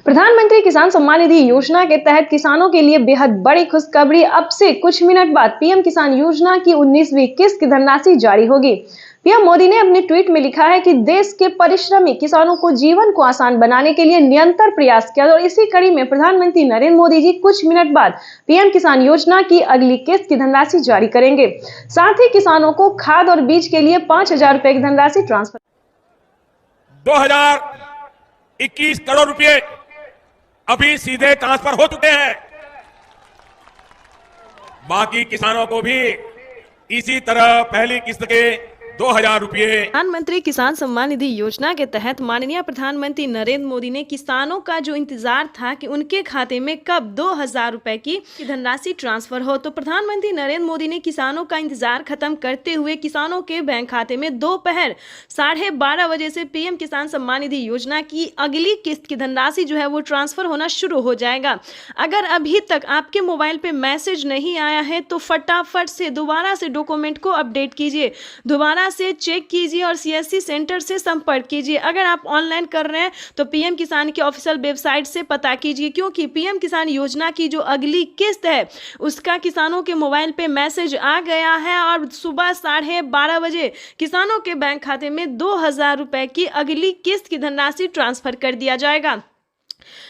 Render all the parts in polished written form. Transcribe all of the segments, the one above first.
प्रधानमंत्री किसान सम्मान निधि योजना के तहत किसानों के लिए बेहद बड़ी खुशखबरी। अब से कुछ मिनट बाद पीएम किसान योजना की 19वीं किस्त की धनराशि जारी होगी। पीएम मोदी ने अपने ट्वीट में लिखा है कि देश के परिश्रमी किसानों को जीवन को आसान बनाने के लिए निरंतर प्रयास किया और इसी कड़ी में प्रधानमंत्री नरेंद्र मोदी जी कुछ मिनट बाद पीएम किसान योजना की अगली किस्त की धनराशि जारी करेंगे। साथ ही किसानों को खाद और बीज के लिए 5,000 रुपए की धनराशि ट्रांसफर 2021 करोड़ रुपए अभी सीधे ट्रांसफर हो चुके हैं। बाकी किसानों को भी इसी तरह पहली किस्त के 2,000 रुपए। प्रधानमंत्री किसान सम्मान निधि योजना के तहत माननीय प्रधानमंत्री नरेंद्र मोदी ने किसानों का जो इंतजार था कि उनके खाते में कब 2,000 रुपए की धनराशि ट्रांसफर हो, तो प्रधानमंत्री नरेंद्र मोदी ने किसानों का इंतजार खत्म करते हुए किसानों के बैंक खाते में दोपहर 12:30 बजे से पीएम किसान सम्मान निधि योजना की अगली किस्त की धनराशि जो है वो ट्रांसफर होना शुरू हो जाएगा। अगर अभी तक आपके मोबाइल पे मैसेज नहीं आया है तो फटाफट से दोबारा से डॉक्यूमेंट को अपडेट कीजिए, दोबारा से चेक कीजिए और सीएससी सेंटर से संपर्क कीजिए। अगर आप ऑनलाइन कर रहे हैं तो पीएम किसान की ऑफिशियल वेबसाइट से पता कीजिए, क्योंकि पीएम किसान योजना की जो अगली किस्त है उसका किसानों के मोबाइल पे मैसेज आ गया है और सुबह 12:30 बजे किसानों के बैंक खाते में 2,000 रुपए की अगली किस्त की धनराशि ट्रांसफर कर दिया जाएगा।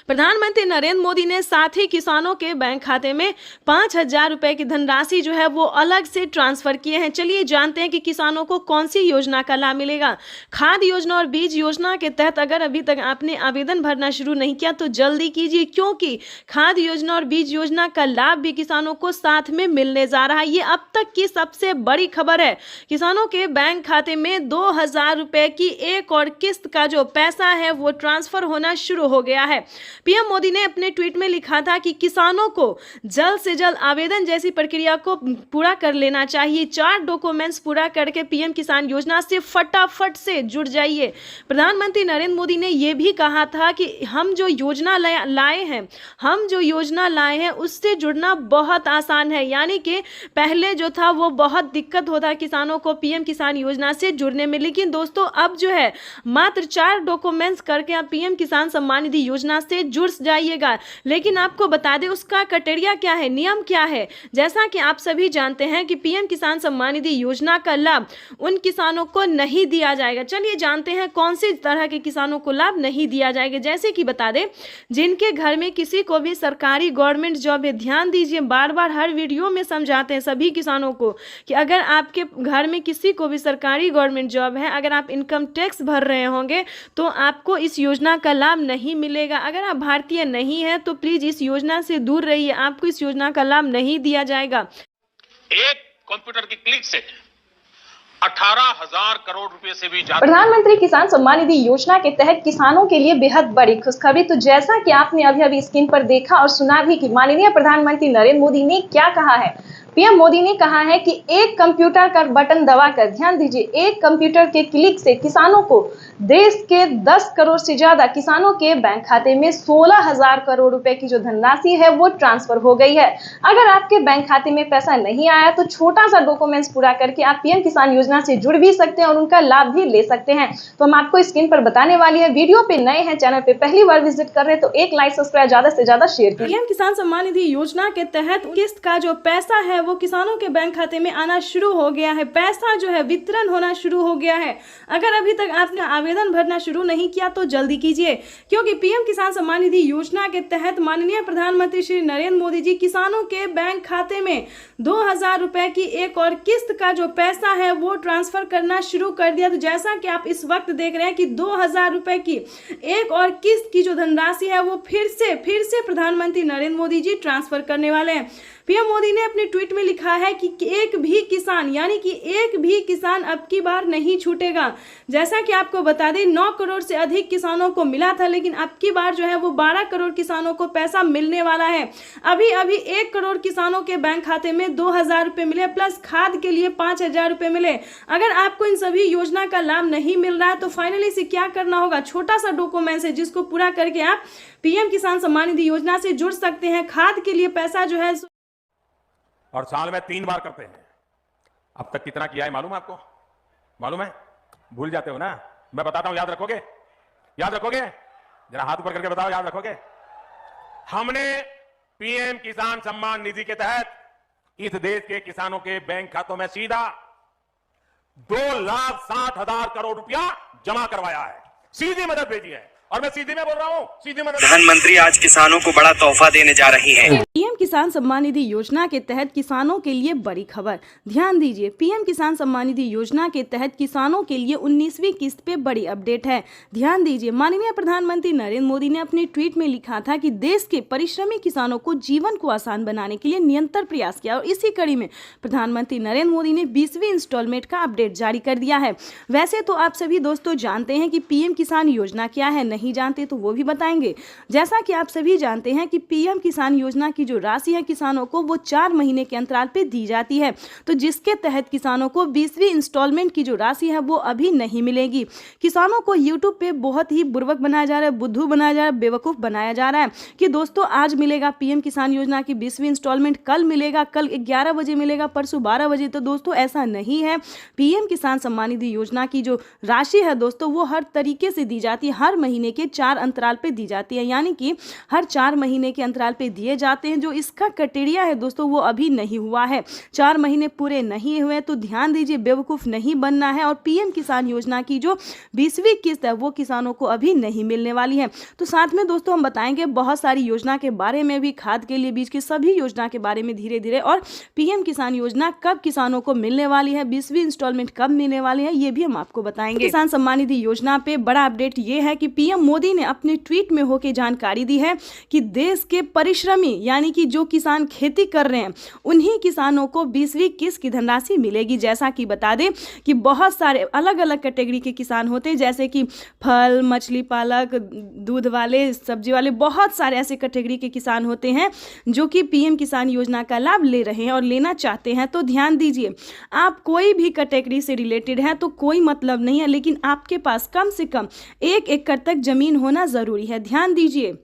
प्रधानमंत्री नरेंद्र मोदी ने साथ ही किसानों के बैंक खाते में 5,000 रुपए की धनराशि जो है वो अलग से ट्रांसफर किए हैं। चलिए जानते हैं कि किसानों को कौन सी योजना का लाभ मिलेगा। खाद योजना और बीज योजना के तहत अगर अभी तक आपने आवेदन भरना शुरू नहीं किया तो जल्दी कीजिए, क्योंकि खाद योजना और बीज योजना का लाभ भी किसानों को साथ में मिलने जा रहा है। ये अब तक की सबसे बड़ी खबर है। किसानों के बैंक खाते में 2,000 रुपए की एक और किस्त का जो पैसा है वो ट्रांसफर होना शुरू हो गया है। पीएम मोदी ने अपने ट्वीट में लिखा था कि किसानों को जल्द से जल्द आवेदन जैसी प्रक्रिया को पूरा कर लेना चाहिए। 4 डॉक्यूमेंट्स पूरा करके पीएम किसान योजना से फटाफट से जुड़ जाइए। प्रधानमंत्री नरेंद्र मोदी ने यह भी कहा था कि हम जो योजना लाए हैं उससे जुड़ना बहुत आसान है, यानी कि पहले जो था वो बहुत दिक्कत होता किसानों को पीएम किसान योजना से जुड़ने में, लेकिन दोस्तों अब जो है मात्र 4 डॉक्यूमेंट्स करके आप पीएम किसान सम्मान निधि योजना से जुड़ जाइएगा। लेकिन आपको बता दें उसका क्राइटेरिया क्या है, नियम क्या है। जैसा कि आप सभी जानते हैं कि पीएम किसान सम्मान निधि योजना का लाभ उन किसानों को नहीं दिया जाएगा। चलिए जानते हैं कौन सी तरह के किसानों को लाभ नहीं दिया जाएगा। जैसे कि बता दें जिनके घर में किसी को भी सरकारी गवर्नमेंट जॉब है, ध्यान दीजिए, बार बार हर वीडियो में समझाते हैं सभी किसानों को कि अगर आपके घर में किसी को भी सरकारी गवर्नमेंट जॉब है, अगर आप इनकम टैक्स भर रहे होंगे तो आपको इस योजना का लाभ नहीं मिलेगा। अगर आप भारतीय नहीं है तो प्लीज इस योजना से दूर रहिए, आपको इस योजना का लाभ नहीं दिया जाएगा। एक कंप्यूटर की क्लिक से 18,000 करोड़ रुपए से भी ज्यादा। प्रधानमंत्री किसान सम्मान निधि योजना के तहत किसानों के लिए बेहद बड़ी खुशखबरी। तो जैसा कि आपने अभी स्क्रीन पर देखा और सुना भी कि माननीय प्रधानमंत्री नरेंद्र मोदी ने क्या कहा है। पीएम मोदी ने कहा है कि एक कंप्यूटर का बटन दबाकर, ध्यान दीजिए, एक कंप्यूटर के क्लिक से किसानों को देश के 10 करोड़ से ज्यादा किसानों के बैंक खाते में 16,000 करोड़ रुपए की जो धनराशि है वो ट्रांसफर हो गई है। अगर आपके बैंक खाते में पैसा नहीं आया तो छोटा सा डॉक्यूमेंट्स पूरा करके आप पीएम किसान योजना से जुड़ भी सकते हैं और उनका लाभ भी ले सकते हैं। तो हम आपको स्क्रीन पर बताने वाली है। वीडियो पे नए हैं, चैनल पे पहली बार विजिट कर रहे हैं तो एक लाइक, सब्सक्राइब, ज्यादा से ज्यादा शेयर कीजिए। पीएम किसान सम्मान निधि योजना के तहत किस्त का जो पैसा है वो किसानों के बैंक खाते में आना शुरू हो गया है। पैसा जो है वितरण होना शुरू हो गया है। अगर अभी तक आपने आवेदन भरना शुरू नहीं किया तो जल्दी कीजिए, क्योंकि पीएम किसान सम्मान निधि योजना के तहत माननीय प्रधानमंत्री श्री नरेंद्र मोदी जी किसानों के बैंक खाते में 2,000 रुपए की एक और किस्त का जो पैसा है वो ट्रांसफर करना शुरू कर दिया। तो जैसा कि आप इस वक्त देख रहे हैं कि 2,000 रुपए की एक और किस्त की जो धनराशि है वो फिर से प्रधानमंत्री नरेंद्र मोदी जी ट्रांसफर करने वाले हैं। पीएम मोदी ने अपने ट्वीट में लिखा है कि एक भी किसान, यानी कि एक भी किसान अब की बार नहीं छूटेगा। जैसा कि आपको बता दें 9 करोड़ से अधिक किसानों को मिला था, लेकिन अब की बार जो है वो 12 करोड़ किसानों को पैसा मिलने वाला है। अभी 1 करोड़ किसानों के बैंक खाते में 2,000 रुपए मिले, प्लस खाद के लिए 5,000 रुपए मिले। अगर आपको इन सभी योजना का लाभ नहीं मिल रहा है तो फाइनली से क्या करना होगा, छोटा सा डॉक्यूमेंट है जिसको पूरा करके आप पीएम किसान सम्मान निधि योजना से जुड़ सकते हैं। खाद के लिए पैसा जो है और साल में 3 बार करते हैं। अब तक कितना किया है मालूम है आपको? मालूम है? भूल जाते हो ना? मैं बताता हूं, याद रखोगे? याद रखोगे? जरा हाथ ऊपर करके बताओ, याद रखोगे? हमने पीएम किसान सम्मान निधि के तहत इस देश के किसानों के बैंक खातों में सीधा 2,60,000 करोड़ रुपया जमा करवाया है, सीधी मदद भेजी है। और मैं सीधी में बोल रहा हूं, सीधी मदद। प्रधानमंत्री आज किसानों को बड़ा तोहफा देने जा रही हैं। पीएम किसान सम्मान निधि योजना के तहत किसानों के लिए बड़ी खबर। ध्यान दीजिए, पीएम किसान सम्मान निधि योजना के तहत किसानों के लिए 19वीं किस्त पे बड़ी अपडेट है। ध्यान दीजिए, माननीय प्रधानमंत्री नरेंद्र मोदी ने अपने ट्वीट में लिखा था कि देश के परिश्रमी किसानों को जीवन को आसान बनाने के लिए निरंतर प्रयास किया और इसी कड़ी में प्रधानमंत्री नरेंद्र मोदी ने 20वीं इंस्टॉलमेंट का अपडेट जारी कर दिया है। वैसे तो आप सभी दोस्तों जानते हैं कि पीएम किसान योजना क्या है, नहीं जानते तो वो भी बताएंगे। जैसा कि आप सभी जानते हैं कि पीएम किसान योजना की जो राशि है किसानों को वो 4 महीने के अंतराल पे दी जाती है, तो जिसके तहत किसानों को 20वीं इंस्टॉलमेंट की जो राशि है वो अभी नहीं मिलेगी। किसानों को यूट्यूब पे बहुत ही बुर्बक बनाया जा रहा है, बुद्धू बनाया जा रहा है, बेवकूफ बनाया जा रहा है कि दोस्तों आज मिलेगा पीएम किसान योजना की 20वीं इंस्टॉलमेंट, कल मिलेगा, कल 11 बजे मिलेगा, परसों 12 बजे। तो दोस्तों ऐसा नहीं है। पीएम किसान सम्मान निधि योजना की जो राशि है दोस्तों वो हर तरीके से दी जाती है, हर महीने के 4 अंतराल पे दी जाती है, यानी कि हर 4 महीने के अंतराल पे दिए जाते हैं। जो इसका क्राइटेरिया है दोस्तों वो अभी नहीं हुआ है, 4 महीने पूरे नहीं हुए, तो ध्यान दीजिए, बेवकूफ नहीं बनना है। और पीएम किसान योजना की जो 20वीं किस्त है वो किसानों को अभी नहीं मिलने वाली है। तो साथ में दोस्तों हम बताएंगे बहुत सारी योजना के बारे में भी, खाद के लिए बीज की सभी योजना के बारे में धीरे धीरे, और पीएम किसान योजना कब किसानों को मिलने वाली है, 20वीं इंस्टॉलमेंट कब मिलने वाली है, ये भी हम आपको बताएंगे। किसान सम्मान निधि योजना पे बड़ा अपडेट ये है कि पीएम मोदी ने अपने ट्वीट में होकर जानकारी दी है कि देश के परिश्रमी यानी कि जो किसान खेती कर रहे हैं उन्हीं किसानों को 20वीं किस्त की धनराशि मिलेगी। जैसा कि बता दें कि बहुत सारे अलग अलग कैटेगरी के किसान होते हैं, जैसे कि फल, मछली पालक, दूध वाले, सब्जी वाले, बहुत सारे ऐसे कैटेगरी के किसान होते हैं जो कि पीएम किसान योजना का लाभ ले रहे हैं और लेना चाहते हैं। तो ध्यान दीजिए, आप कोई भी कैटेगरी से रिलेटेड है तो कोई मतलब नहीं है, लेकिन आपके पास कम से कम 1 एकड़ तक जमीन होना जरूरी है। ध्यान दीजिए,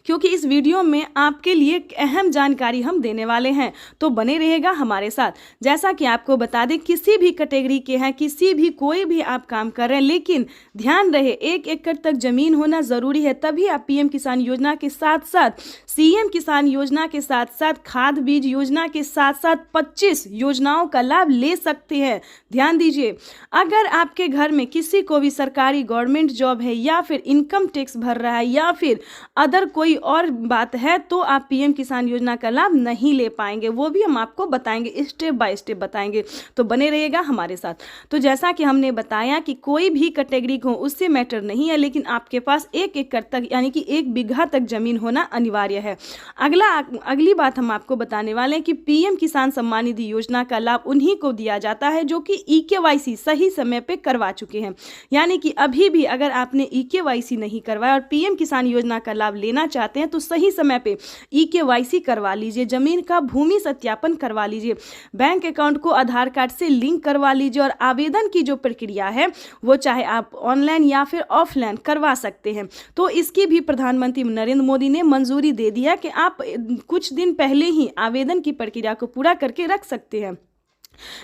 क्योंकि इस वीडियो में आपके लिए एक अहम जानकारी हम देने वाले हैं, तो बने रहेगा हमारे साथ। जैसा कि आपको बता दें, किसी भी कैटेगरी के हैं, किसी भी कोई भी आप काम कर रहे हैं, लेकिन ध्यान रहे 1 एकड़ तक जमीन होना जरूरी है, तभी आप पीएम किसान योजना के साथ साथ, सीएम किसान योजना के साथ साथ, खाद बीज योजना के साथ साथ 25 योजनाओं का लाभ ले सकते हैं। ध्यान दीजिए, अगर आपके घर में किसी को भी सरकारी गवर्नमेंट जॉब है या फिर इनकम टैक्स भर रहा है या फिर अदर कोई और बात है, तो आप पीएम किसान योजना का लाभ नहीं ले पाएंगे। वो भी हम आपको बताएंगे, स्टेप बाय स्टेप बताएंगे, तो बने रहिएगा हमारे साथ। तो जैसा कि हमने बताया कि कोई भी कैटेगरी को उससे मैटर नहीं है, लेकिन आपके पास 1 एकड़ तक यानी कि 1 बीघा तक जमीन होना अनिवार्य है। अगली बात हम आपको बताने वाले हैं कि पीएम किसान सम्मान निधि योजना का लाभ उन्हीं को दिया जाता है जो कि ईकेवाईसी सही समय पे करवा चुके हैं। यानी कि अभी भी अगर आपने ईकेवाईसी नहीं करवाया और पीएम किसान योजना का लाभ लेना चाहते हैं तो सही समय पे ईकेवाईसी करवा लीजिए, जमीन का भूमि सत्यापन करवा लीजिए, बैंक अकाउंट को आधार कार्ड से लिंक करवा लीजिए, और आवेदन की जो प्रक्रिया है वो चाहे आप ऑनलाइन या फिर ऑफलाइन करवा सकते हैं। तो इसकी भी प्रधानमंत्री नरेंद्र मोदी ने मंजूरी दे दिया कि आप कुछ दिन पहले ही आवेदन की प्रक्रिया को पूरा करके रख सकते हैं।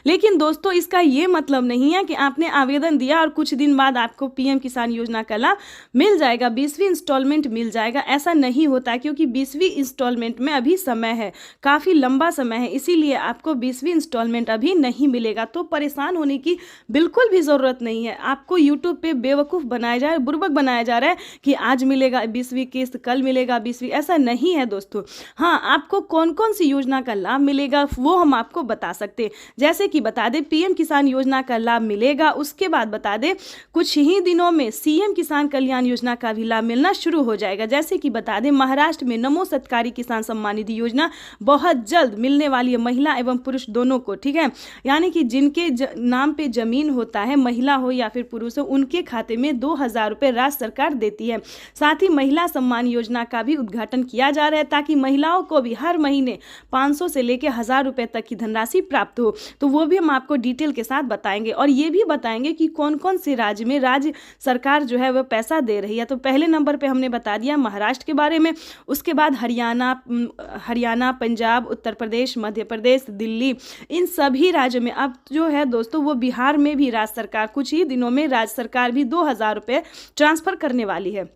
लेकिन दोस्तों इसका ये मतलब नहीं है कि आपने आवेदन दिया और कुछ दिन बाद आपको पीएम किसान योजना का लाभ मिल जाएगा, 20वीं इंस्टॉलमेंट मिल जाएगा। ऐसा नहीं होता, क्योंकि 20वीं इंस्टॉलमेंट में अभी समय है, काफ़ी लंबा समय है, इसीलिए आपको 20वीं इंस्टॉलमेंट अभी नहीं मिलेगा। तो परेशान होने की बिल्कुल भी ज़रूरत नहीं है। आपको यूट्यूब पे बेवकूफ़ बनाया जा रहा है, बुर्बक बनाया जा रहा है कि आज मिलेगा 20वीं किस्त, कल मिलेगा 20वीं, ऐसा नहीं है दोस्तों। हाँ, आपको कौन कौन सी योजना का लाभ मिलेगा वो हम आपको बता सकते हैं। जैसे कि बता दें पीएम किसान योजना का लाभ मिलेगा, उसके बाद बता दें कुछ ही दिनों में सीएम किसान कल्याण योजना का भी लाभ मिलना शुरू हो जाएगा। जैसे कि बता दें महाराष्ट्र में नमो सत्कारी किसान सम्मान निधि योजना बहुत जल्द मिलने वाली है, महिला एवं पुरुष दोनों को, ठीक है। यानी कि जिनके नाम पे जमीन होता है, महिला हो या फिर पुरुष हो, उनके खाते में 2,000 रुपये राज्य सरकार देती है। साथ ही महिला सम्मान योजना का भी उद्घाटन किया जा रहा है ताकि महिलाओं को भी हर महीने 500 से लेकर 1,000 रुपये तक की धनराशि प्राप्त हो। तो वो भी हम आपको डिटेल के साथ बताएंगे और ये भी बताएंगे कि कौन कौन से राज्य में राज्य सरकार जो है वह पैसा दे रही है। तो पहले नंबर पे हमने बता दिया महाराष्ट्र के बारे में, उसके बाद हरियाणा, पंजाब, उत्तर प्रदेश, मध्य प्रदेश, दिल्ली, इन सभी राज्यों में अब जो है दोस्तों वो बिहार में भी राज्य सरकार कुछ ही दिनों में राज्य सरकार भी 2,000 रुपये ट्रांसफ़र करने वाली है।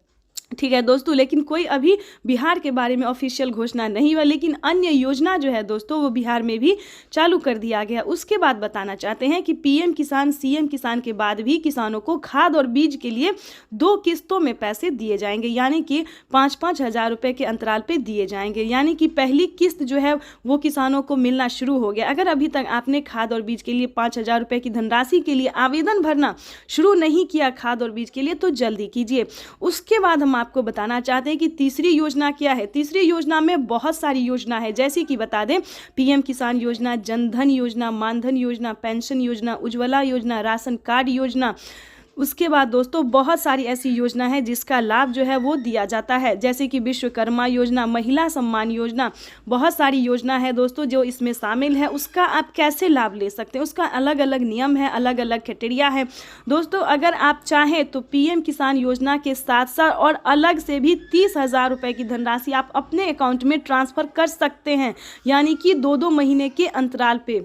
ठीक है दोस्तों, लेकिन कोई अभी बिहार के बारे में ऑफिशियल घोषणा नहीं हुआ, लेकिन अन्य योजना जो है दोस्तों वो बिहार में भी चालू कर दिया गया। उसके बाद बताना चाहते हैं कि पीएम किसान, सीएम किसान के बाद भी किसानों को खाद और बीज के लिए 2 किस्तों में पैसे दिए जाएंगे, यानी कि 5-5 हज़ार रुपये के अंतराल पे दिए जाएंगे। यानी कि पहली किस्त जो है वो किसानों को मिलना शुरू हो गया। अगर अभी तक आपने खाद और बीज के लिए 5,000 रुपये की धनराशि के लिए आवेदन भरना शुरू नहीं किया खाद और बीज के लिए, तो जल्दी कीजिए। उसके बाद हम आपको बताना चाहते हैं कि तीसरी योजना क्या है। तीसरी योजना में बहुत सारी योजना है, जैसे कि बता दें पीएम किसान योजना, जनधन योजना, मानधन योजना, पेंशन योजना, उज्ज्वला योजना, राशन कार्ड योजना। उसके बाद दोस्तों बहुत सारी ऐसी योजना है जिसका लाभ जो है वो दिया जाता है, जैसे कि विश्वकर्मा योजना, महिला सम्मान योजना, बहुत सारी योजना है दोस्तों जो इसमें शामिल है। उसका आप कैसे लाभ ले सकते हैं, उसका अलग अलग नियम है, अलग अलग क्राइटेरिया है दोस्तों। अगर आप चाहें तो पीएम किसान योजना के साथ साथ और अलग से भी 30,000 रुपये की धनराशि आप अपने अकाउंट में ट्रांसफ़र कर सकते हैं, यानी कि 2-2 महीने के अंतराल पे।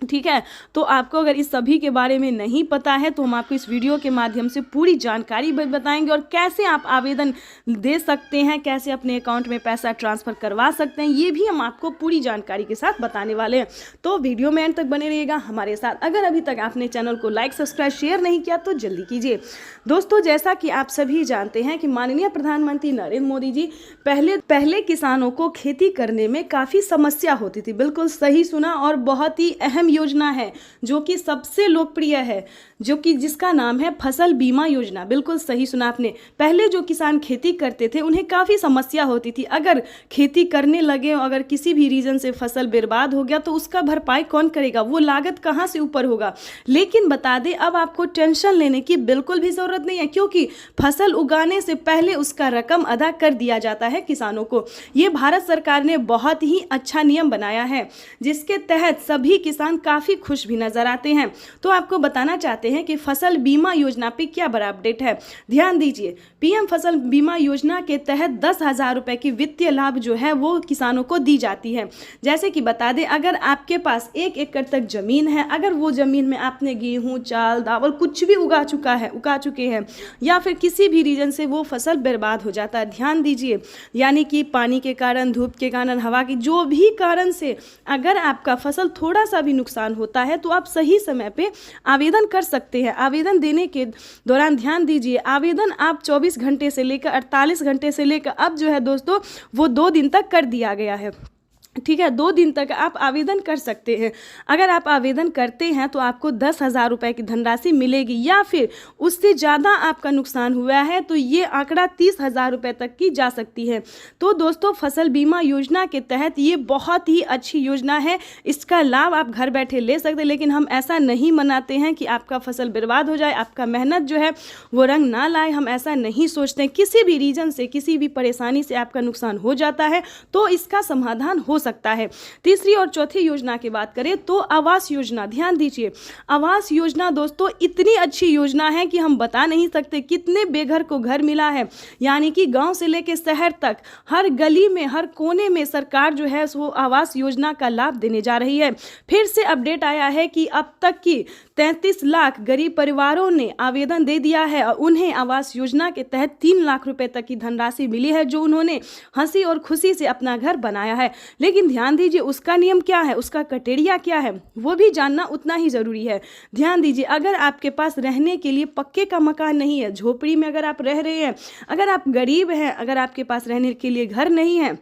ठीक है, तो आपको अगर इस सभी के बारे में नहीं पता है तो हम आपको इस वीडियो के माध्यम से पूरी जानकारी बताएंगे और कैसे आप आवेदन दे सकते हैं, कैसे अपने अकाउंट में पैसा ट्रांसफ़र करवा सकते हैं, ये भी हम आपको पूरी जानकारी के साथ बताने वाले हैं। तो वीडियो में एंड तक बने रहिएगा हमारे साथ। अगर अभी तक आपने चैनल को लाइक, सब्सक्राइब, शेयर नहीं किया तो जल्दी कीजिए। दोस्तों जैसा कि आप सभी जानते हैं कि माननीय प्रधानमंत्री नरेंद्र मोदी जी पहले किसानों को खेती करने में काफ़ी समस्या होती थी। बिल्कुल सही सुना, और बहुत ही अहम योजना है जो कि सबसे लोकप्रिय है, जो कि जिसका नाम है फसल बीमा योजना। बिल्कुल सही सुना आपने। पहले जो किसान खेती करते थे उन्हें काफ़ी समस्या होती थी। अगर खेती करने लगे, अगर किसी भी रीज़न से फसल बर्बाद हो गया तो उसका भरपाई कौन करेगा, वो लागत कहाँ से ऊपर होगा। लेकिन बता दें अब आपको टेंशन लेने की बिल्कुल भी ज़रूरत नहीं है, क्योंकि फसल उगाने से पहले उसका रकम अदा कर दिया जाता है किसानों को। ये भारत सरकार ने बहुत ही अच्छा नियम बनाया है, जिसके तहत सभी किसान काफ़ी खुश भी नजर आते हैं। तो आपको बताना चाहते हैं कि फसल बीमा योजना पे क्या बड़ा अपडेट है। ध्यान दीजिए, पीएम फसल बीमा योजना के तहत 10,000 रुपये की वित्तीय लाभ जो है वो किसानों को दी जाती है। जैसे कि बता दें, अगर आपके पास 1 एकड़ तक जमीन है, अगर वो जमीन में आपने गेहूं, चावल, दावल कुछ भी उगा चुके हैं, या फिर किसी भी रीजन से वो फसल बर्बाद हो जाता है, ध्यान दीजिए, यानी कि पानी के कारण, धूप के कारण, हवा की जो भी कारण से अगर आपका फसल थोड़ा सा भी नुकसान होता है तो आप सही समय पे आवेदन कर सकते हैं। आवेदन देने के दौरान ध्यान दीजिए, आवेदन आप 24 घंटे से लेकर 48 घंटे से लेकर अब जो है दोस्तों वो 2 दिन तक कर दिया गया है। ठीक है, 2 दिन तक आप आवेदन कर सकते हैं। अगर आप आवेदन करते हैं तो आपको 10,000 रुपये की धनराशि मिलेगी, या फिर उससे ज़्यादा आपका नुकसान हुआ है तो ये आंकड़ा 30,000 रुपये तक की जा सकती है। तो दोस्तों फसल बीमा योजना के तहत ये बहुत ही अच्छी योजना है, इसका लाभ आप घर बैठे ले सकते हैं। लेकिन हम ऐसा नहीं मनाते हैं कि आपका फसल बर्बाद हो जाए, आपका मेहनत जो है वो रंग ना लाए, हम ऐसा नहीं सोचते। किसी भी रीजन से, किसी भी परेशानी से आपका नुकसान हो जाता है तो इसका समाधान हो सकता है। तीसरी और चौथी योजना की बात करें तो आवास योजना। ध्यान दीजिए, आवास योजना दोस्तों इतनी अच्छी योजना है कि हम बता नहीं सकते कितने बेघर को घर मिला है। यानी कि गांव से लेकर शहर तक हर गली में, हर कोने में सरकार जो है वो आवास योजना का लाभ देने जा रही है। फिर से अपडेट आया है कि अब तक की 33 लाख गरीब परिवारों ने आवेदन दे दिया है और उन्हें आवास योजना के तहत 3 लाख रुपए तक की धनराशि मिली है, जो उन्होंने हंसी और खुशी से अपना घर बनाया है। लेकिन ध्यान दीजिए उसका नियम क्या है, उसका क्राइटेरिया क्या है, वो भी जानना उतना ही ज़रूरी है। ध्यान दीजिए, अगर आपके पास रहने के लिए पक्के का मकान नहीं है, झोपड़ी में अगर आप रह रहे हैं, अगर आप गरीब हैं, अगर आपके पास रहने के लिए घर नहीं है,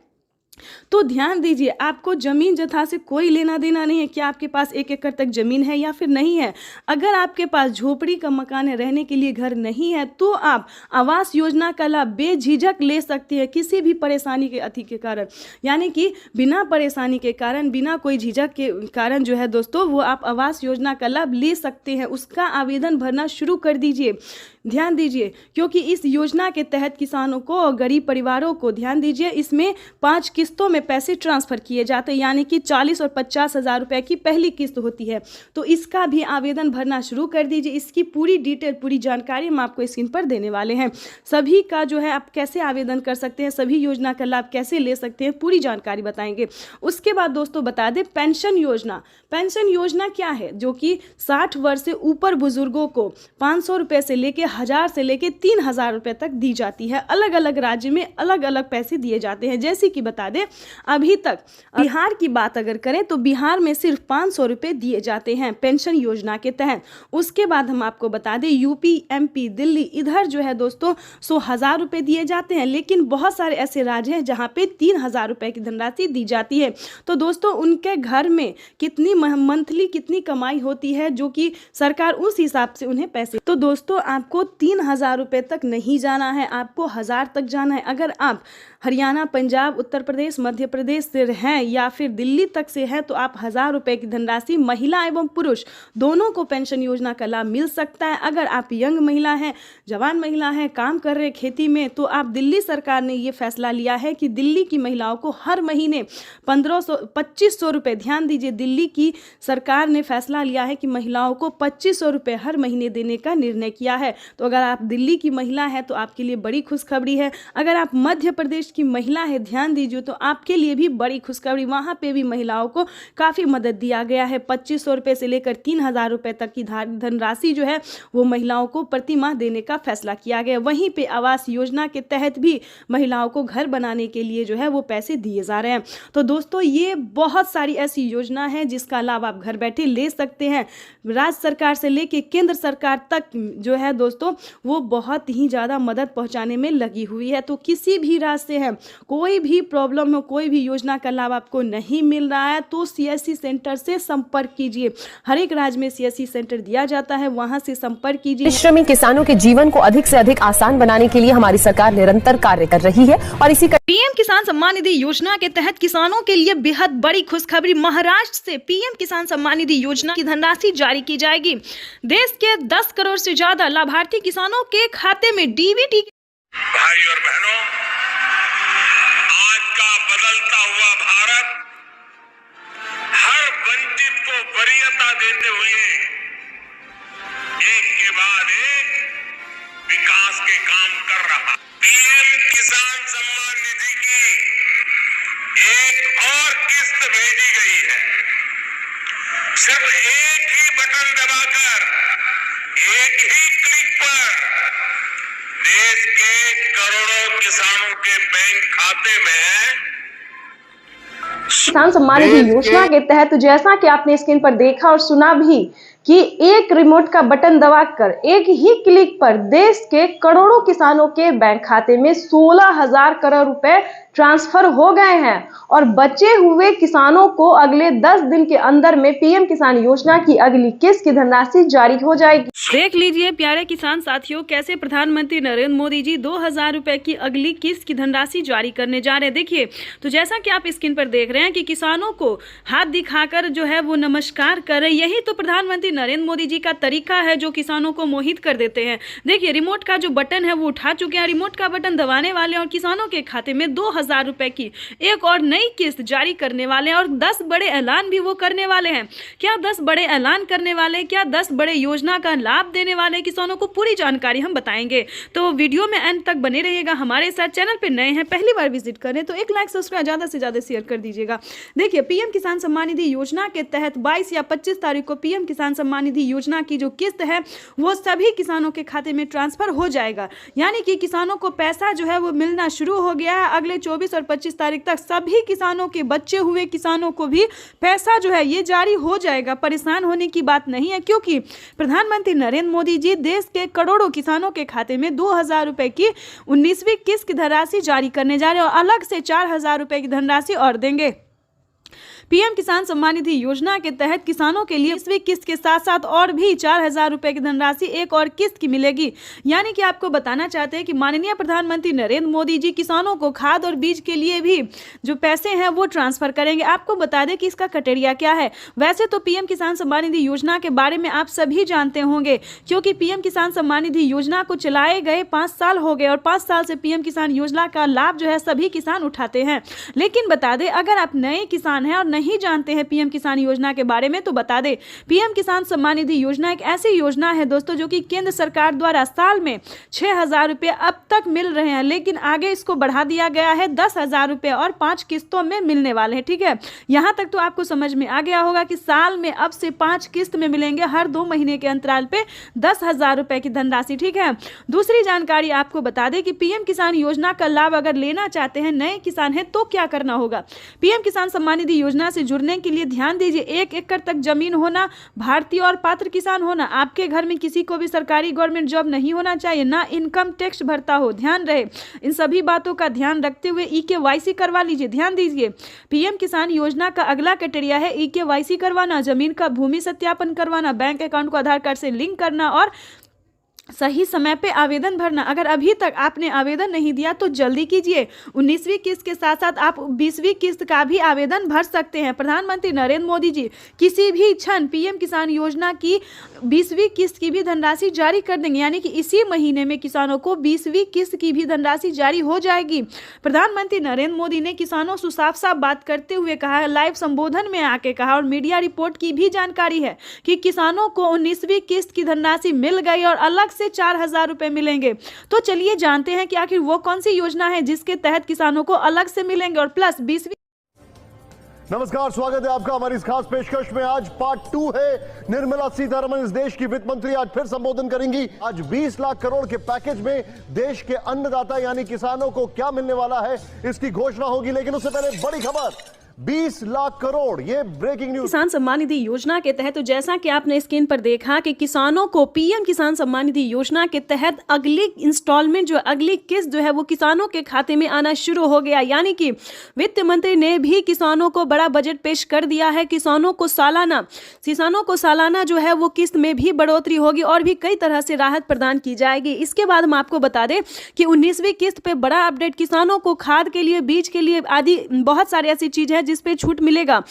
तो ध्यान दीजिए आपको जमीन जथा से कोई लेना देना नहीं है कि आपके पास 1 एकड़ तक जमीन है या फिर नहीं है। अगर आपके पास झोपड़ी का मकान है, रहने के लिए घर नहीं है, तो आप आवास योजना का लाभ बेझिझक ले सकती है, किसी भी परेशानी के अति के कारण, यानी कि बिना परेशानी के कारण, बिना कोई झिझक के कारण जो है दोस्तों वो आप आवास योजना का लाभ ले सकते हैं। उसका आवेदन भरना शुरू कर दीजिए। ध्यान दीजिए, क्योंकि इस योजना के तहत किसानों को और गरीब परिवारों को, ध्यान दीजिए, इसमें 5 किस्त किस्तों में पैसे ट्रांसफ़र किए जाते हैं, यानी कि 40 और 50 हज़ार रुपये की पहली किस्त होती है। तो इसका भी आवेदन भरना शुरू कर दीजिए। इसकी पूरी डिटेल, पूरी जानकारी हम आपको स्क्रीन पर देने वाले हैं। सभी का जो है आप कैसे आवेदन कर सकते हैं, सभी योजना का लाभ कैसे ले सकते हैं, पूरी जानकारी बताएंगे। उसके बाद दोस्तों बता दें पेंशन योजना। पेंशन योजना क्या है? जो कि 60 वर्ष से ऊपर बुजुर्गों को 500 रुपये से लेके 1000 से लेके 3000 रुपये तक दी जाती है। अलग अलग राज्य में अलग अलग पैसे दिए जाते हैं। जैसे कि बता दें अभी तक बिहार की बात अगर करें तो बिहार में सिर्फ 500 रुपये दिए जाते हैं पेंशन योजना के तहत। उसके बाद हम आपको बता दें यूपी, एमपी, दिल्ली, इधर जो है दोस्तों 1000 रुपये दिए जाते हैं। लेकिन बहुत सारे ऐसे राज्य हैं जहाँ पे 3000 रुपये की धनराशि दी जाती है। तो दोस्तों उनके घर में कितनी मंथली कितनी कमाई होती है, जो कि सरकार उस हिसाब से उन्हें पैसे। तो दोस्तों आपको 3000 रुपये तक नहीं जाना है, आपको 1000 तक जाना है। अगर आप हरियाणा, पंजाब, उत्तर प्रदेश, मध्य प्रदेश से हैं या फिर दिल्ली तक से हैं तो आप 1000 रुपये की धनराशि महिला एवं पुरुष दोनों को पेंशन योजना का लाभ मिल सकता है। अगर आप यंग महिला हैं, जवान महिला हैं, काम कर रहे खेती में, तो आप दिल्ली सरकार ने ये फैसला लिया है कि दिल्ली की महिलाओं को हर महीने 2500 रुपये, ध्यान दीजिए, दिल्ली की सरकार ने फैसला लिया है कि महिलाओं को 2500 रुपये हर महीने देने का निर्णय किया है। तो अगर आप दिल्ली की महिला है तो आपके लिए बड़ी खुशखबरी है। अगर आप मध्य प्रदेश की महिला है, ध्यान दीजिए, तो आपके लिए भी बड़ी खुशखबरी, वहां पे भी महिलाओं को काफी मदद दिया गया है। 2500 रुपये से लेकर 3000 रुपये तक की धनराशि जो है वो महिलाओं को प्रति माह देने का फैसला किया गया। वहीं पे आवास योजना के तहत भी महिलाओं को घर बनाने के लिए जो है वो पैसे दिए जा रहे हैं। तो दोस्तों ये बहुत सारी ऐसी योजना है जिसका लाभ आप घर बैठे ले सकते हैं। राज्य सरकार से लेके केंद्र सरकार तक जो है दोस्तों वो बहुत ही ज़्यादा मदद पहुंचाने में लगी हुई है। तो किसी भी राज्य से है, कोई भी प्रॉब्लम हो, कोई भी योजना का लाभ आपको नहीं मिल रहा है तो सीएससी सेंटर से संपर्क कीजिए। हर एक राज्य में सीएससी सेंटर दिया जाता है, वहां से संपर्क कीजिए। परिश्रमी किसानों के जीवन को अधिक से अधिक आसान बनाने के लिए हमारी सरकार निरंतर कार्य कर रही है और इसी पीएम किसान सम्मान निधि योजना के तहत किसानों के लिए बेहद बड़ी खुशखबरी। महाराष्ट्र से पीएम किसान सम्मान निधि योजना की धनराशि जारी की जाएगी। देश के 10 करोड़ से ज्यादा लाभार्थी किसानों के खाते में डीबीटी। भाई और बहनों, आज का बदलता हुआ भारत हर वंचित को वरीयता देते हुए एक के बाद एक विकास के काम कर रहा। पीएम किसान सम्मान निधि की एक और किस्त भेजी गई है। सिर्फ एक ही बटन दबाकर, एक ही क्लिक पर देश के करोड़ों किसानों के बैंक खाते में किसान सम्मान निधि योजना के तहत जैसा कि आपने स्क्रीन पर देखा और सुना भी कि एक रिमोट का बटन दबाकर एक ही क्लिक पर देश के करोड़ों किसानों के बैंक खाते में 16,000 करोड़ रुपए ट्रांसफर हो गए हैं और बचे हुए किसानों को अगले 10 दिन के अंदर में पीएम किसान योजना की अगली किस्त की धनराशि जारी हो जाएगी। देख लीजिए प्यारे किसान साथियों, कैसे प्रधानमंत्री नरेंद्र मोदी जी 2000 रुपए की अगली किस्त की धनराशि जारी करने जा रहे हैं। देखिए, तो जैसा कि आप स्क्रीन पर देख रहे हैं कि किसानों को हाथ दिखाकर जो है वो नमस्कार कर रहे हैं। यही तो प्रधानमंत्री नरेंद्र मोदी जी का तरीका है जो किसानों को मोहित कर देते हैं। देखिए, रिमोट का जो बटन है वो उठा चुके हैं, रिमोट का बटन दबाने वाले और किसानों के खाते में 2000 रुपए की एक और नई किस्त जारी करने वाले हैं और 10 बड़े ऐलान भी वो करने वाले हैं। क्या 10 बड़े ऐलान करने वाले, क्या 10 बड़े योजना का लाभ देने वाले किसानों को, पूरी जानकारी हम बताएंगे। तो वीडियो में एंड तक बने रहिएगा हमारे साथ। चैनल पे नए हैं, पहली बार विजिट करें तो एक लाइक सब्सक्राइब ज्यादा से ज्यादा शेयर कर दीजिएगा। देखिए, पीएम किसान सम्मान निधि योजना के तहत 22 या 25 तारीख को पीएम किसान सम्मान निधि योजना की जो किस्त है वो सभी किसानों के खाते में ट्रांसफर हो जाएगा। यानी कि किसानों को पैसा जो है वो मिलना शुरू हो गया है। अगले 24 और 25 तारीख तक सभी किसानों के, बचे हुए किसानों को भी पैसा जो है ये जारी हो जाएगा। परेशान होने की बात नहीं है, क्योंकि प्रधानमंत्री नरेंद्र मोदी जी देश के करोड़ों किसानों के खाते में 2000 रुपए की 19वीं किस्त की धनराशि जारी करने जा रहे हैं और अलग से 4000 रुपए की धनराशि और देंगे। पीएम किसान सम्मान निधि योजना के तहत किसानों के लिए 20वीं किस्त के साथ साथ और भी 4,000 रुपए की धनराशि एक और किस्त की मिलेगी। यानी कि आपको बताना चाहते हैं कि माननीय प्रधानमंत्री नरेंद्र मोदी जी किसानों को खाद और बीज के लिए भी जो पैसे हैं वो ट्रांसफर करेंगे। आपको बता दें कि इसका क्राइटेरिया क्या है। वैसे तो पीएम किसान सम्मान निधि योजना के बारे में आप सभी जानते होंगे, क्योंकि पीएम किसान सम्मान निधि योजना को चलाए गए 5 साल हो गए और 5 साल से पीएम किसान योजना का लाभ जो है सभी किसान उठाते हैं। लेकिन बता दें, अगर आप नए किसान हैं और नहीं जानते हैं पीएम किसान योजना के बारे में, तो बता दें पीएम किसान सम्मान निधि योजना एक ऐसी योजना है दोस्तों जो कि केंद्र सरकार द्वारा साल में 6,000 रुपए अब तक मिल रहे हैं, लेकिन आगे इसको बढ़ा दिया गया है 10,000 रुपए और 5 किस्तों में मिलने वाले हैं। ठीक है, यहां तक तो आपको समझ में आ गया होगा कि साल में अब से 5 किस्त में मिलेंगे, हर 2 महीने के अंतराल पे 10,000 रुपए की धनराशि। ठीक है, दूसरी जानकारी आपको बता दें कि पीएम किसान योजना का लाभ अगर लेना चाहते हैं, नए किसान हैं, तो क्या करना होगा। पीएम किसान सम्मान निधि योजना से जुड़ने के लिए ध्यान दीजिए, 1 एकड़ तक जमीन होना, भारतीय और पात्र किसान होना, आपके घर में किसी को भी सरकारी गवर्नमेंट जॉब नहीं होना चाहिए, ना इनकम टैक्स भरता हो। ध्यान रहे, इन सभी बातों का ध्यान रखते हुए EKYC करवा लीजिए। ध्यान दीजिए, पीएम किसान योजना का अगला क्राइटेरिया है EKYC करवाना, जमीन का भूमि सत्यापन करवाना, बैंक अकाउंट को आधार कार्ड से लिंक करना और सही समय पे आवेदन भरना। अगर अभी तक आपने आवेदन नहीं दिया तो जल्दी कीजिए। 19वीं किस्त के साथ साथ आप 20वीं किस्त का भी आवेदन भर सकते हैं। प्रधानमंत्री नरेंद्र मोदी जी किसी भी क्षण पीएम किसान योजना की 20वीं किस्त की भी धनराशि जारी कर देंगे, यानी कि इसी महीने में किसानों को 20वीं किस्त की भी धनराशि जारी हो जाएगी। प्रधानमंत्री नरेंद्र मोदी ने किसानों से साफ साफ बात करते हुए कहा, लाइव संबोधन में आके कहा और मीडिया रिपोर्ट की भी जानकारी है कि किसानों को 19वीं किस्त की धनराशि मिल गई और अलग से 4,000 रुपए मिलेंगे। तो चलिए जानते हैं कि आखिर वो कौन सी योजना है जिसके तहत किसानों को अलग से मिलेंगे और प्लस 20वीं। नमस्कार, स्वागत है आपका हमारी इस खास पेशकश में। आज पार्ट 2 है। निर्मला सीतारमण इस देश की वित्त मंत्री आज फिर संबोधन करेंगी। आज 20 लाख करोड़ के पैकेज में देश के अन्नदाता यानी किसानों को क्या मिलने वाला है, इसकी घोषणा होगी। लेकिन उससे पहले बड़ी खबर, 20 लाख करोड़, ये ब्रेकिंग न्यूज। किसान सम्मान निधि योजना के तहत तो जैसा कि आपने स्क्रीन पर देखा कि किसानों को पीएम किसान सम्मान निधि योजना के तहत अगली इंस्टॉलमेंट जो अगली किस्त जो है वो किसानों के खाते में आना शुरू हो गया। यानी कि वित्त मंत्री ने भी किसानों को बड़ा बजट पेश कर दिया है। किसानों को सालाना जो है वो किस्त में भी बढ़ोतरी होगी और भी कई तरह से राहत प्रदान की जाएगी। इसके बाद हम आपको बता दें कि 19वीं किस्त पे बड़ा अपडेट, किसानों को खाद के लिए, बीज के लिए आदि बहुत सारी ऐसी चीजें हैं जिस पे छूट मिलेगा।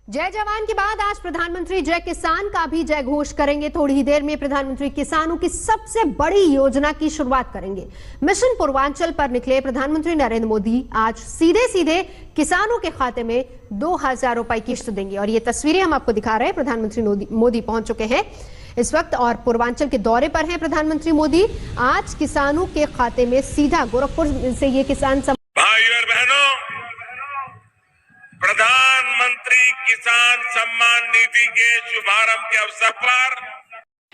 जय जवान के बाद आज प्रधानमंत्री जय किसान का भी जय घोष करेंगे। थोड़ी ही देर में प्रधानमंत्री किसानों की सबसे बड़ी योजना की शुरुआत करेंगे। मिशन पूर्वांचल पर निकले प्रधानमंत्री नरेंद्र मोदी आज सीधे सीधे किसानों के खाते में 2,000 रुपए की किस्त देंगे और ये तस्वीरें हम आपको दिखा रहे हैं। प्रधानमंत्री मोदी पहुंच चुके हैं इस वक्त और पूर्वांचल के दौरे पर हैं प्रधानमंत्री मोदी। आज किसानों के खाते में सीधा गोरखपुर से ये किसान भाइयों और बहनों, प्रधानमंत्री किसान सम्मान निधि के शुभारंभ के अवसर पर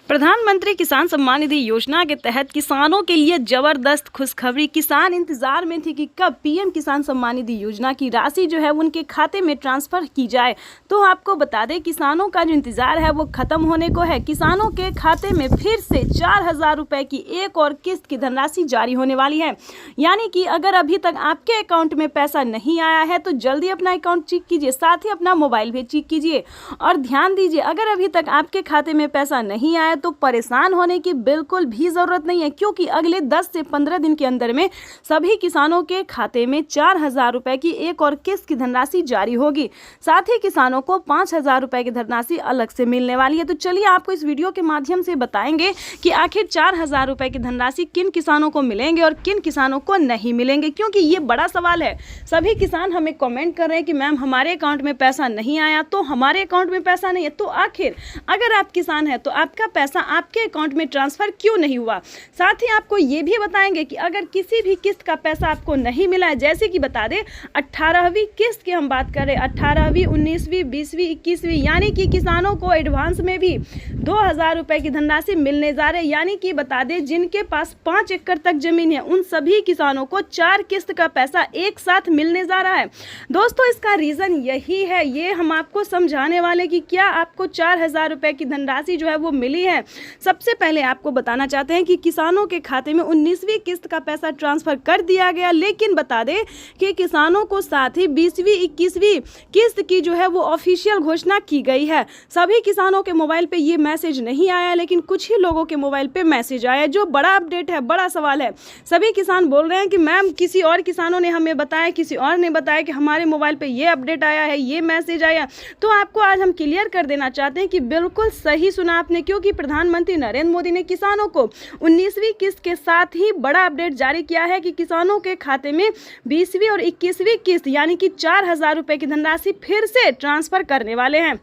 प्रधानमंत्री किसान सम्मान निधि योजना के तहत किसानों के लिए जबरदस्त खुशखबरी। किसान इंतजार में थी कि कब पीएम किसान सम्मान निधि योजना की राशि जो है उनके खाते में ट्रांसफर की जाए। तो आपको बता दें, किसानों का जो इंतजार है वो खत्म होने को है। किसानों के खाते में फिर से 4,000 रुपए की एक और किस्त की धनराशि जारी होने वाली है। यानी कि अगर अभी तक आपके अकाउंट में पैसा नहीं आया है तो जल्दी अपना अकाउंट चेक कीजिए, साथ ही अपना मोबाइल भी चेक कीजिए। और ध्यान दीजिए, अगर अभी तक आपके खाते में पैसा नहीं आया तो परेशान होने की बिल्कुल भी जरूरत नहीं है, क्योंकि अगले 10 से 15 दिन के अंदर में सभी किसानों के खाते में 4,000 रुपए की एक और किस्त की धनराशि जारी होगी। साथ ही किसानों को 5,000 रुपए की धनराशि अलग से मिलने वाली है। तो चलिए आपको इस वीडियो के माध्यम से बताएंगे कि आखिर 4,000 रुपए की धनराशि किन किसानों को मिलेंगे और किन किसानों को नहीं मिलेंगे, क्योंकि ये बड़ा सवाल है। सभी किसान हमें कमेंट कर रहे हैं कि मैम हमारे अकाउंट में पैसा नहीं आया, तो हमारे अकाउंट में पैसा नहीं है तो आखिर अगर आप किसान हैं तो आपका पैसा आपके अकाउंट में ट्रांसफर क्यों नहीं हुआ। साथ ही आपको ये भी बताएंगे कि अगर किसी भी किस्त का पैसा आपको नहीं मिला है, जैसे कि बता दें 18वीं किस्त की हम बात करें, 18वीं, 19वीं, 20वीं, 21वीं, यानी कि किसानों को एडवांस में भी 2,000 रुपए की धनराशि मिलने जा रहे। यानी कि बता दें जिनके पास 5 एकड़ तक जमीन है उन सभी किसानों को 4 किस्त का पैसा एक साथ मिलने जा रहा है। दोस्तों इसका रीजन यही है, ये हम आपको समझाने वाले कि क्या आपको 4,000 रुपए की धनराशि जो है वो मिली है हैं। सबसे पहले आपको बताना चाहते हैं कि किसानों के खाते में 19वीं किस्त का पैसा ट्रांसफर कर दिया गया, लेकिन बता दें कि किसानों को साथ ही 20वीं 21वीं किस्त की जो है वो ऑफिशियल घोषणा की गई है। सभी किसानों के मोबाइल पे ये मैसेज नहीं आया, लेकिन कुछ ही लोगों के मोबाइल पे मैसेज आया। जो बड़ा अपडेट है, बड़ा सवाल है, सभी किसान बोल रहे हैं कि मैम किसी और किसानों ने हमें बताया, किसी और ने बताया कि हमारे मोबाइल पे ये अपडेट आया है, ये मैसेज आया। तो आपको आज हम क्लियर कर देना चाहते हैं कि बिल्कुल सही सुना आपने, क्योंकि प्रधानमंत्री नरेंद्र मोदी ने किसानों को 19वीं किस्त के साथ ही बड़ा अपडेट जारी किया है कि किसानों के खाते में 20वीं और 21वीं किस्त यानी कि 4,000 रुपए की धनराशि फिर से ट्रांसफर करने वाले हैं।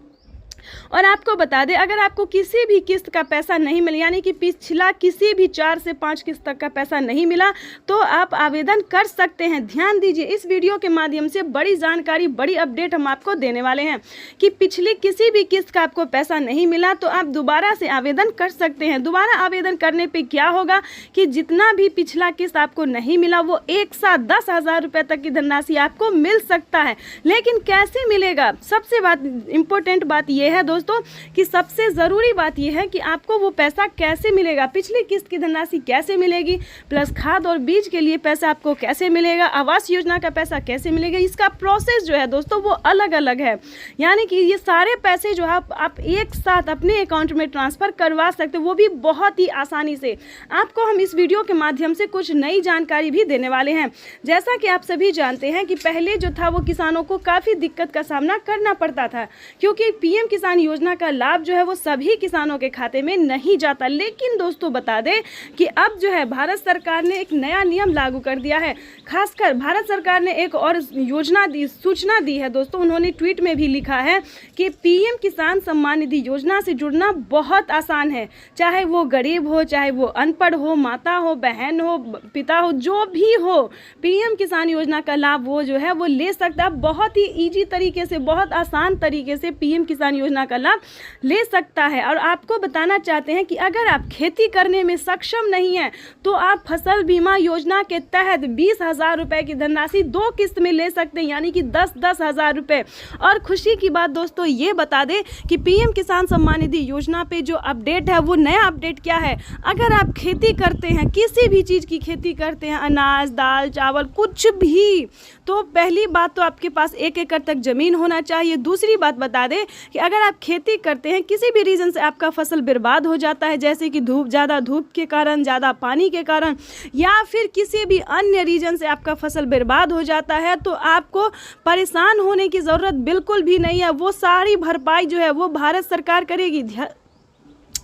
और आपको बता दें, अगर आपको किसी भी किस्त का पैसा नहीं मिला, यानी कि पिछला किसी भी 4 से 5 किस्त तक का पैसा नहीं मिला, तो आप आवेदन कर सकते हैं। ध्यान दीजिए, इस वीडियो के माध्यम से बड़ी जानकारी, बड़ी अपडेट हम आपको देने वाले हैं कि पिछली किसी भी किस्त का आपको पैसा नहीं मिला तो आप दोबारा से आवेदन कर सकते हैं। दोबारा आवेदन करने पर क्या होगा कि जितना भी पिछला किस्त आपको नहीं मिला वो एक साथ 10,000 रुपये तक की धनराशि आपको मिल सकता है। लेकिन कैसे मिलेगा? सबसे इम्पोर्टेंट बात यह है दोस्तों कि सबसे ज़रूरी बात यह है कि आपको वो पैसा कैसे मिलेगा, पिछली किस्त की धनराशि कैसे मिलेगी, प्लस खाद और बीज के लिए पैसा आपको कैसे मिलेगा, आवास योजना का पैसा कैसे मिलेगा, इसका प्रोसेस जो है दोस्तों वो अलग अलग है। यानी कि ये सारे पैसे जो आप एक साथ अपने अकाउंट में ट्रांसफ़र करवा सकते हो, वो भी बहुत ही आसानी से। आपको हम इस वीडियो के माध्यम से कुछ नई जानकारी भी देने वाले हैं। जैसा कि आप सभी जानते हैं कि पहले जो था वो किसानों को काफ़ी दिक्कत का सामना करना पड़ता था, क्योंकि पीएम किसान योजना का लाभ जो है वो सभी किसानों के खाते में नहीं जाता। लेकिन दोस्तों बता दें कि अब जो है भारत सरकार ने एक नया नियम लागू कर दिया है। खासकर भारत सरकार ने एक और सूचना दी है दोस्तों। उन्होंने ट्वीट में भी लिखा है कि पीएम किसान सम्मान निधि योजना से जुड़ना बहुत आसान है, चाहे वो गरीब हो, चाहे वो अनपढ़ हो, माता हो, बहन हो, पिता हो, जो भी हो, पीएम किसान योजना का लाभ वो जो है वो ले सकता है। बहुत ही ईजी तरीके से, बहुत आसान तरीके से पीएम किसान योजना का लाभ ले सकता है। और आपको बताना चाहते हैं कि अगर आप खेती करने में सक्षम नहीं हैं तो आप फसल बीमा योजना के तहत 20,000 रुपए की धनराशि 2 किस्त में ले सकते हैं, यानी कि 10,000 रुपए। और खुशी की बात दोस्तों ये बता दें कि पीएम किसान सम्मान निधि योजना पे जो अपडेट है वो नया अपडेट क्या है। अगर आप खेती करते हैं, किसी भी चीज़ की खेती करते हैं, अनाज, दाल, चावल, कुछ भी, तो पहली बात तो आपके पास 1 एकड़ तक ज़मीन होना चाहिए। दूसरी बात बता दें कि अगर आप खेती करते हैं, किसी भी रीज़न से आपका फसल बर्बाद हो जाता है, जैसे कि ज़्यादा धूप के कारण, ज़्यादा पानी के कारण, या फिर किसी भी अन्य रीज़न से आपका फसल बर्बाद हो जाता है, तो आपको परेशान होने की ज़रूरत बिल्कुल भी नहीं है। वो सारी भरपाई जो है वो भारत सरकार करेगी।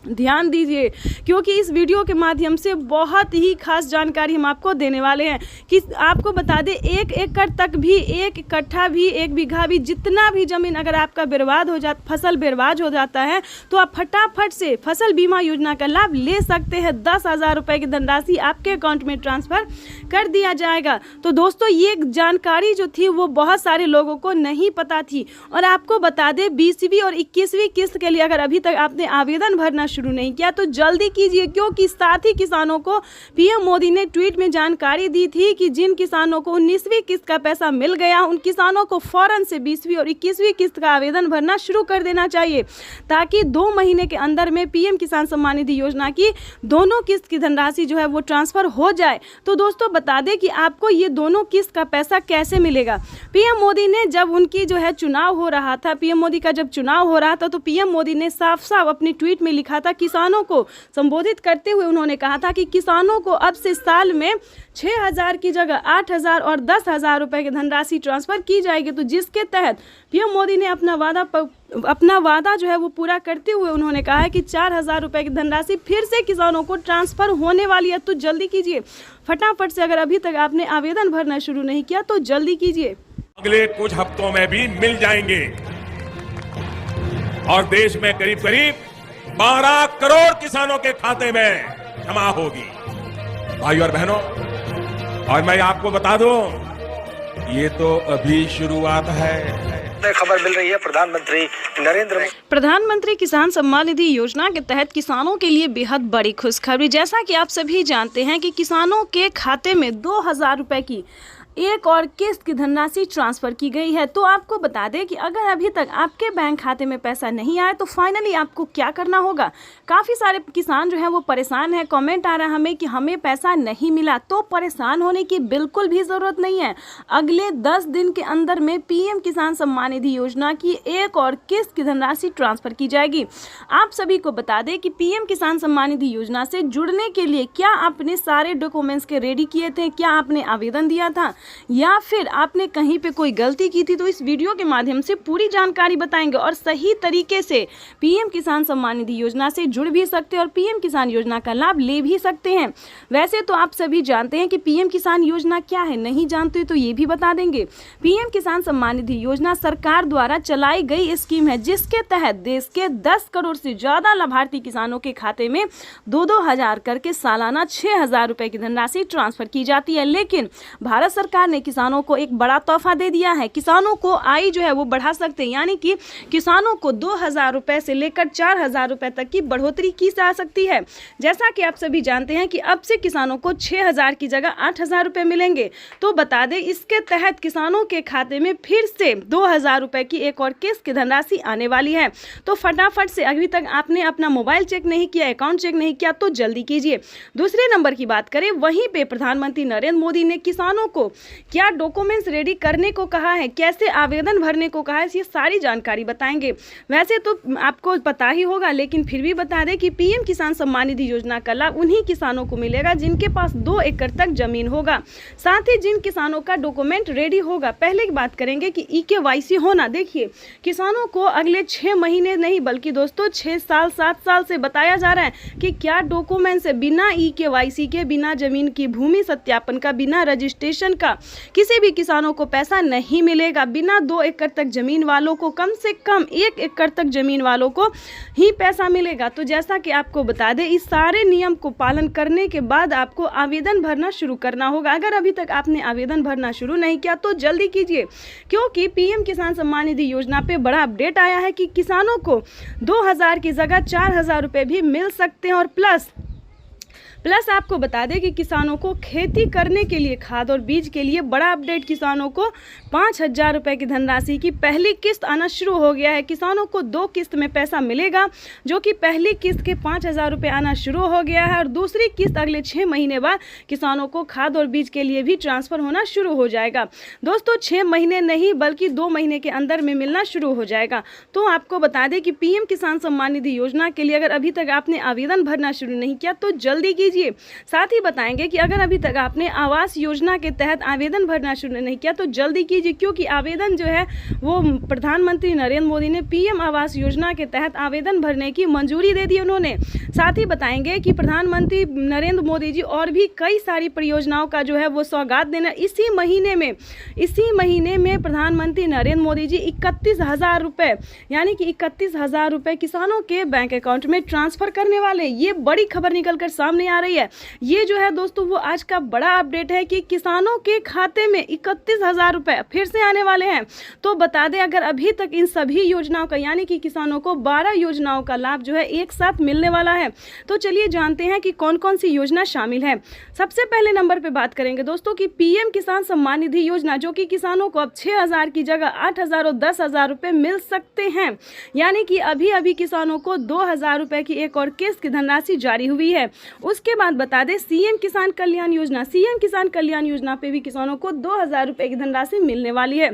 ध्यान दीजिए, क्योंकि इस वीडियो के माध्यम से बहुत ही खास जानकारी हम आपको देने वाले हैं कि आपको बता दें 1 एकड़ तक भी, 1 कट्ठा भी, 1 बीघा भी, जितना भी ज़मीन अगर आपका फसल बर्बाद हो जाता है तो आप फटाफट से फसल बीमा योजना का लाभ ले सकते हैं। 10,000 रुपये की धनराशि आपके अकाउंट में ट्रांसफ़र कर दिया जाएगा। तो दोस्तों ये जानकारी जो थी वो बहुत सारे लोगों को नहीं पता थी। और आपको बता दें 20वीं और 21वीं किस्त के लिए अगर अभी तक आपने आवेदन भरना शुरू नहीं किया तो जल्दी कीजिए, क्योंकि साथ ही किसानों को पीएम मोदी ने ट्वीट में जानकारी दी थी कि जिन किसानों को 19वीं किस्त का पैसा मिल गया उन किसानों को फौरन से 20वीं और 21वीं किस्त का आवेदन भरना शुरू कर देना चाहिए, ताकि 2 महीने के अंदर में पीएम किसान सम्मान निधि योजना की दोनों किस्त की धनराशि जो है वो ट्रांसफर हो जाए। तो दोस्तों बता दें कि आपको ये दोनों किस्त का पैसा कैसे मिलेगा। पीएम मोदी ने जब उनकी जो है चुनाव हो रहा था, पीएम मोदी का जब चुनाव हो रहा था तो पीएम मोदी ने साफ साफ अपनी ट्वीट में लिखा था, किसानों को संबोधित करते हुए उन्होंने कहा था कि किसानों को अब से साल में 6,000 की जगह 8,000 और 10,000 रुपए की धनराशि ट्रांसफर की जाएगी। तो जिसके तहत पीएम मोदी ने अपना वादा जो है वो पूरा करते हुए उन्होंने कहा है कि 4,000 रुपए की धनराशि फिर से किसानों को ट्रांसफर होने वाली है। तो जल्दी कीजिए फटाफट से, अगर अभी तक आपने आवेदन भरना शुरू नहीं किया तो जल्दी कीजिए। अगले कुछ हफ्तों में भी मिल जाएंगे और देश में करीब करीब 12 करोड़ किसानों के खाते में जमा होगी। भाइयों और बहनों, और मैं आपको बता दूं, ये तो अभी शुरुआत है। खबर मिल रही है प्रधानमंत्री किसान सम्मान निधि योजना के तहत किसानों के लिए बेहद बड़ी खुशखबरी। जैसा कि आप सभी जानते हैं कि किसानों के खाते में 2,000 रुपए की एक और किस्त की धनराशि ट्रांसफर की गई है। तो आपको बता दें कि अगर अभी तक आपके बैंक खाते में पैसा नहीं आया तो फाइनली आपको क्या करना होगा। काफ़ी सारे किसान जो हैं वो परेशान हैं। कमेंट आ रहा है हमें कि हमें पैसा नहीं मिला। तो परेशान होने की बिल्कुल भी ज़रूरत नहीं है। अगले 10 दिन के अंदर में पीएम किसान सम्मान निधि योजना की एक और किस्त की धनराशि ट्रांसफर की जाएगी। आप सभी को बता दें कि पीएम किसान सम्मान निधि योजना से जुड़ने के लिए क्या आपने सारे डॉक्यूमेंट्स के रेडी किए थे, क्या आपने आवेदन दिया था या फिर आपने कहीं पे कोई गलती की थी, तो इस वीडियो के माध्यम से पूरी जानकारी बताएंगे और सही तरीके से पीएम किसान सम्मान निधि योजना से जुड़ भी सकते हैं और पीएम किसान योजना का लाभ ले भी सकते हैं। वैसे तो आप सभी जानते हैं कि पीएम किसान योजना क्या है, नहीं जानते तो ये भी बता देंगे। पीएम किसान सम्मान निधि योजना सरकार द्वारा चलाई गई स्कीम है जिसके तहत देश के 10 करोड़ से ज्यादा लाभार्थी किसानों के खाते में 2-2 हजार करके सालाना 6,000 रुपए की धनराशि ट्रांसफर की जाती है। लेकिन भारत सरकार ने किसानों को एक बड़ा तोहफा दे दिया है। किसानों को आय जो है वो बढ़ा सकते हैं, यानी कि किसानों को 2,000 रुपए से लेकर 4,000 रुपए तक की बढ़ोतरी की जा सकती है। जैसा कि आप सभी जानते हैं कि अब से किसानों को 6,000 की जगह 8,000 रुपए मिलेंगे। तो बता दें इसके तहत किसानों के खाते में फिर से 2,000 रुपए की एक और किस्त की धनराशि आने वाली है। तो फटाफट से, अभी तक आपने अपना मोबाइल चेक नहीं किया, अकाउंट चेक नहीं किया तो जल्दी कीजिए। दूसरे नंबर की बात करें, वहीं पे प्रधानमंत्री नरेंद्र मोदी ने किसानों को क्या डॉक्यूमेंट्स रेडी करने को कहा है, कैसे आवेदन भरने को कहा है, ये सारी जानकारी बताएंगे। वैसे तो आपको पता ही होगा लेकिन फिर भी बता दें कि पीएम किसान सम्मान निधि योजना का लाभ उन्हीं किसानों को मिलेगा जिनके पास 2 एकड़ तक जमीन होगा, साथ ही जिन किसानों का डॉक्यूमेंट रेडी होगा। पहले की बात करेंगे कि EKYC होना। देखिए किसानों को अगले 6 महीने नहीं बल्कि दोस्तों 6 साल 7 साल से बताया जा रहा है कि क्या डॉक्यूमेंट्स है। बिना EKYC के, बिना जमीन की भूमि सत्यापन का, बिना रजिस्ट्रेशन का किसी भी किसानों को पैसा नहीं मिलेगा। बिना 2 एकड़ तक जमीन वालों को, कम से कम 1 एकड़ तक जमीन वालों को ही पैसा मिलेगा। तो जैसा कि आपको बता दें इस सारे नियम को पालन करने के बाद आपको आवेदन भरना शुरू करना होगा। अगर अभी तक आपने आवेदन भरना शुरू नहीं किया तो जल्दी कीजिए, क्योंकि पीएम किसान सम्मान निधि योजना पे बड़ा अपडेट आया है कि किसानों को 2,000 की जगह 4,000 रुपए भी मिल सकते हैं। और प्लस आपको बता दें कि किसानों को खेती करने के लिए, खाद और बीज के लिए बड़ा अपडेट, किसानों को 5,000 रुपए की धनराशि की पहली किस्त आना शुरू हो गया है। किसानों को 2 किस्त में पैसा मिलेगा, जो कि पहली किस्त के 5,000 रुपए आना शुरू हो गया है और दूसरी किस्त अगले 6 महीने बाद किसानों को खाद और बीज के लिए भी ट्रांसफर होना शुरू हो जाएगा। दोस्तों 6 महीने नहीं बल्कि 2 महीने के अंदर में मिलना शुरू हो जाएगा। तो आपको बता दें कि पीएम किसान सम्मान निधि योजना के लिए अगर अभी तक आपने आवेदन भरना शुरू नहीं किया तो जल्दी कीजिए। साथ ही बताएंगे कि अगर अभी तक आपने आवास योजना के तहत आवेदन भरना शुरू नहीं किया तो जल्दी कीजिए, क्योंकि आवेदन जो है वो प्रधानमंत्री नरेंद्र मोदी ने पीएम आवास योजना के तहत आवेदन भरने की मंजूरी दे दी उन्होंने। साथ ही बताएंगे कि प्रधानमंत्री नरेंद्र मोदी जी और भी कई सारी परियोजनाओं का जो है वो सौगात देना इसी महीने में प्रधानमंत्री नरेंद्र मोदी जी 31,000 रुपए, यानी कि 31,000 रुपए किसानों के बैंक अकाउंट में ट्रांसफर करने वाले। ये बड़ी खबर निकल कर सामने आ रही है। ये जो है दोस्तों वो आज का बड़ा अपडेट है कि किसानों के खाते में 31,000 रुपए फिर से आने वाले हैं। तो बता दें अगर अभी तक इन सभी योजनाओं का, यानी कि किसानों को 12 योजनाओं का लाभ जो है एक साथ मिलने वाला है। तो चलिए जानते हैं कि कौन कौन सी योजना शामिल है। सबसे पहले नंबर पे बात करेंगे दोस्तों कि पीएम किसान सम्मान निधि योजना, जो कि किसानों को अब 6,000 की जगह 8,000 और 10,000 रुपए मिल सकते हैं। यानी कि अभी किसानों को 2,000 रुपए की एक और किस्त की धनराशि जारी हुई है। उसके बाद बता दें सीएम किसान कल्याण योजना पे भी किसानों को 2,000 रुपए की धनराशि मिलने वाली है।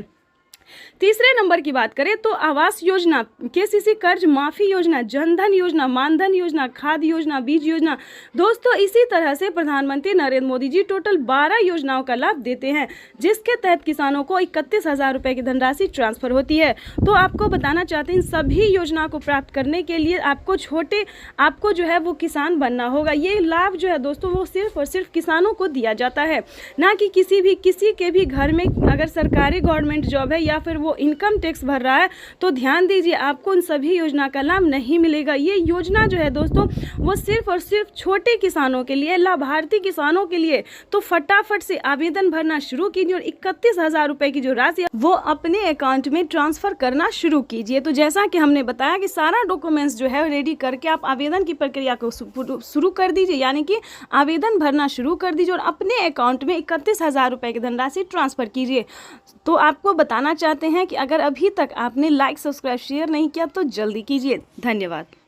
तीसरे नंबर की बात करें तो आवास योजना, केसीसी कर्ज माफी योजना, जनधन योजना, मानधन योजना, खाद योजना, बीज योजना। दोस्तों इसी तरह से प्रधानमंत्री नरेंद्र मोदी जी टोटल 12 योजनाओं का लाभ देते हैं, जिसके तहत किसानों को 31,000 रुपए की धनराशि ट्रांसफर होती है। तो आपको बताना चाहते हैं इन सभी योजनाओं को प्राप्त करने के लिए आपको जो है वो किसान बनना होगा। ये लाभ जो है दोस्तों वो सिर्फ और सिर्फ किसानों को दिया जाता है, ना कि किसी के भी घर में अगर सरकारी गवर्नमेंट जॉब है या फिर वो इनकम टैक्स भर रहा है, तो ध्यान दीजिए आपको उन सभी योजना का लाभ नहीं मिलेगा। ये योजना जो है दोस्तों वो सिर्फ और सिर्फ छोटे किसानों के लिए, लाभार्थी किसानों के लिए। तो फटाफट से आवेदन भरना शुरू कीजिए और 31,000 रुपए की जो राशि वो अपने अकाउंट में ट्रांसफर करना शुरू कीजिए। तो जैसा कि हमने बताया कि सारा डॉक्यूमेंट्स जो है रेडी करके आप आवेदन की प्रक्रिया को शुरू कर दीजिए, यानी कि आवेदन भरना शुरू कर दीजिए और अपने अकाउंट में 31,000 रुपए की धनराशि ट्रांसफर कीजिए। तो आपको बताना चाहते हैं कि अगर अभी तक आपने लाइक, सब्सक्राइब, शेयर नहीं किया तो जल्दी कीजिए। धन्यवाद।